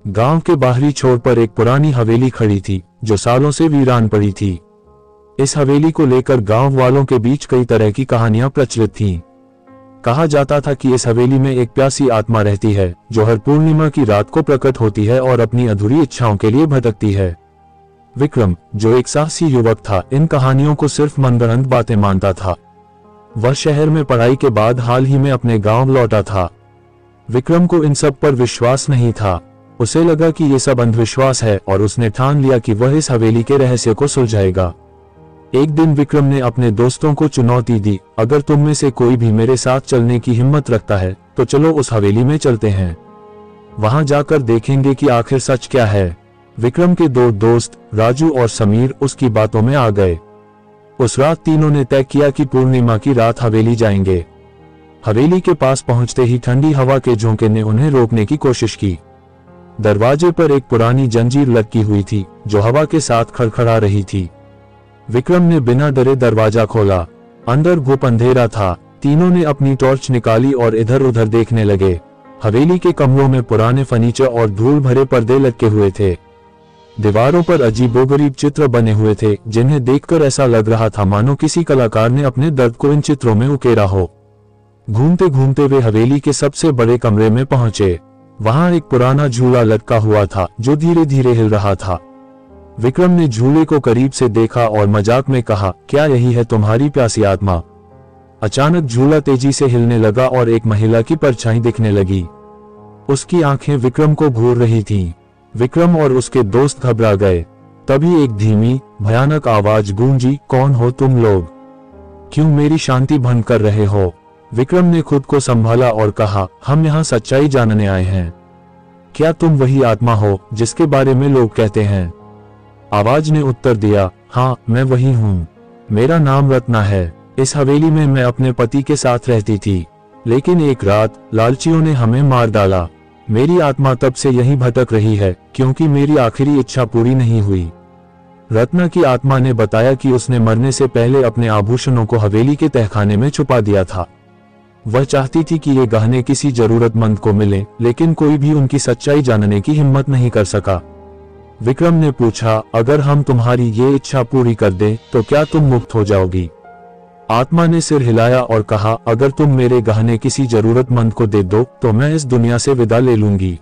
गांव के बाहरी छोर पर एक पुरानी हवेली खड़ी थी जो सालों से वीरान पड़ी थी। इस हवेली को लेकर गांव वालों के बीच कई तरह की कहानियां प्रचलित थीं। कहा जाता था कि इस हवेली में एक प्यासी आत्मा रहती है जो हर पूर्णिमा की रात को प्रकट होती है और अपनी अधूरी इच्छाओं के लिए भटकती है। विक्रम, जो एक साहसी युवक था, इन कहानियों को सिर्फ मनगढ़ंत बातें मानता था। वह शहर में पढ़ाई के बाद हाल ही में अपने गांव लौटा था। विक्रम को इन सब पर विश्वास नहीं था। उसे लगा कि ये सब अंधविश्वास है और उसने ठान लिया कि वह इस हवेली के रहस्य को सुलझाएगा। एक दिन विक्रम ने अपने दोस्तों को चुनौती दी, अगर तुम में से कोई भी मेरे साथ चलने की हिम्मत रखता है तो चलो उस हवेली में चलते हैं। वहां जाकर देखेंगे कि आखिर सच क्या है। विक्रम के दो दोस्त राजू और समीर उसकी बातों में आ गए। उस रात तीनों ने तय किया कि पूर्णिमा की रात हवेली जाएंगे। हवेली के पास पहुंचते ही ठंडी हवा के झोंके ने उन्हें रोकने की कोशिश की। दरवाजे पर एक पुरानी जंजीर लटकी हुई थी जो हवा के साथ खड़खड़ा रही थी। विक्रम ने बिना डरे दरवाजा खोला। अंदर घुप अंधेरा था। तीनों ने अपनी टॉर्च निकाली और इधर उधर देखने लगे। हवेली के कमरों में पुराने फर्नीचर और धूल भरे पर्दे लटके हुए थे। दीवारों पर अजीबोगरीब चित्र बने हुए थे जिन्हें देखकर ऐसा लग रहा था मानो किसी कलाकार ने अपने दर्द को इन चित्रों में उकेरा हो। घूमते घूमते वे हवेली के सबसे बड़े कमरे में पहुंचे। वहां एक पुराना झूला लटका हुआ था जो धीरे धीरे हिल रहा था। विक्रम ने झूले को करीब से देखा और मजाक में कहा, क्या यही है तुम्हारी प्यासी आत्मा? अचानक झूला तेजी से हिलने लगा और एक महिला की परछाई दिखने लगी। उसकी आंखें विक्रम को घूर रही थीं। विक्रम और उसके दोस्त घबरा गए। तभी एक धीमी भयानक आवाज गूंजी, कौन हो तुम लोग? क्यों मेरी शांति भंग कर रहे हो? विक्रम ने खुद को संभाला और कहा, हम यहाँ सच्चाई जानने आए हैं। क्या तुम वही आत्मा हो जिसके बारे में लोग कहते हैं? आवाज ने उत्तर दिया, हाँ मैं वही हूँ। मेरा नाम रत्ना है। इस हवेली में मैं अपने पति के साथ रहती थी, लेकिन एक रात लालचियों ने हमें मार डाला। मेरी आत्मा तब से यहीं भटक रही है क्योंकि मेरी आखिरी इच्छा पूरी नहीं हुई। रत्ना की आत्मा ने बताया कि उसने मरने से पहले अपने आभूषणों को हवेली के तहखाने में छुपा दिया था। वह चाहती थी कि ये गहने किसी जरूरतमंद को मिले, लेकिन कोई भी उनकी सच्चाई जानने की हिम्मत नहीं कर सका। विक्रम ने पूछा, अगर हम तुम्हारी ये इच्छा पूरी कर दें तो क्या तुम मुक्त हो जाओगी? आत्मा ने सिर हिलाया और कहा, अगर तुम मेरे गहने किसी जरूरतमंद को दे दो तो मैं इस दुनिया से विदा ले लूंगी।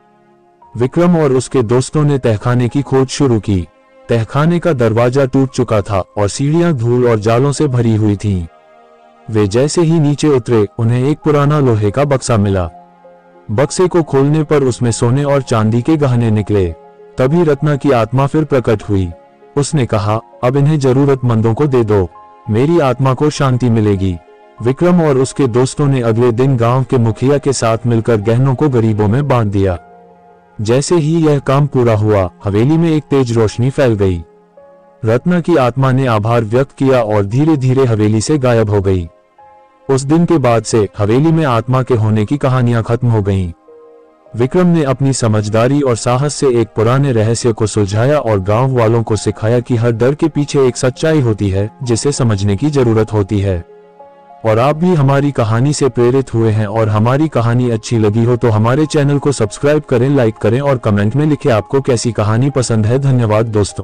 विक्रम और उसके दोस्तों ने तहखाने की खोज शुरू की। तहखाने का दरवाजा टूट चुका था और सीढ़ियां धूल और जालों से भरी हुई थीं। वे जैसे ही नीचे उतरे उन्हें एक पुराना लोहे का बक्सा मिला। बक्से को खोलने पर उसमें सोने और चांदी के गहने निकले। तभी रत्ना की आत्मा फिर प्रकट हुई। उसने कहा, अब इन्हें जरूरतमंदों को दे दो, मेरी आत्मा को शांति मिलेगी। विक्रम और उसके दोस्तों ने अगले दिन गांव के मुखिया के साथ मिलकर गहनों को गरीबों में बांट दिया। जैसे ही यह काम पूरा हुआ, हवेली में एक तेज रोशनी फैल गई। रत्ना की आत्मा ने आभार व्यक्त किया और धीरे धीरे हवेली से गायब हो गई। उस दिन के बाद से हवेली में आत्मा के होने की कहानियां खत्म हो गईं। विक्रम ने अपनी समझदारी और साहस से एक पुराने रहस्य को सुलझाया और गांव वालों को सिखाया कि हर डर के पीछे एक सच्चाई होती है जिसे समझने की जरूरत होती है। और आप भी हमारी कहानी से प्रेरित हुए हैं और हमारी कहानी अच्छी लगी हो तो हमारे चैनल को सब्सक्राइब करें, लाइक करें और कमेंट में लिखें आपको कैसी कहानी पसंद है। धन्यवाद दोस्तों।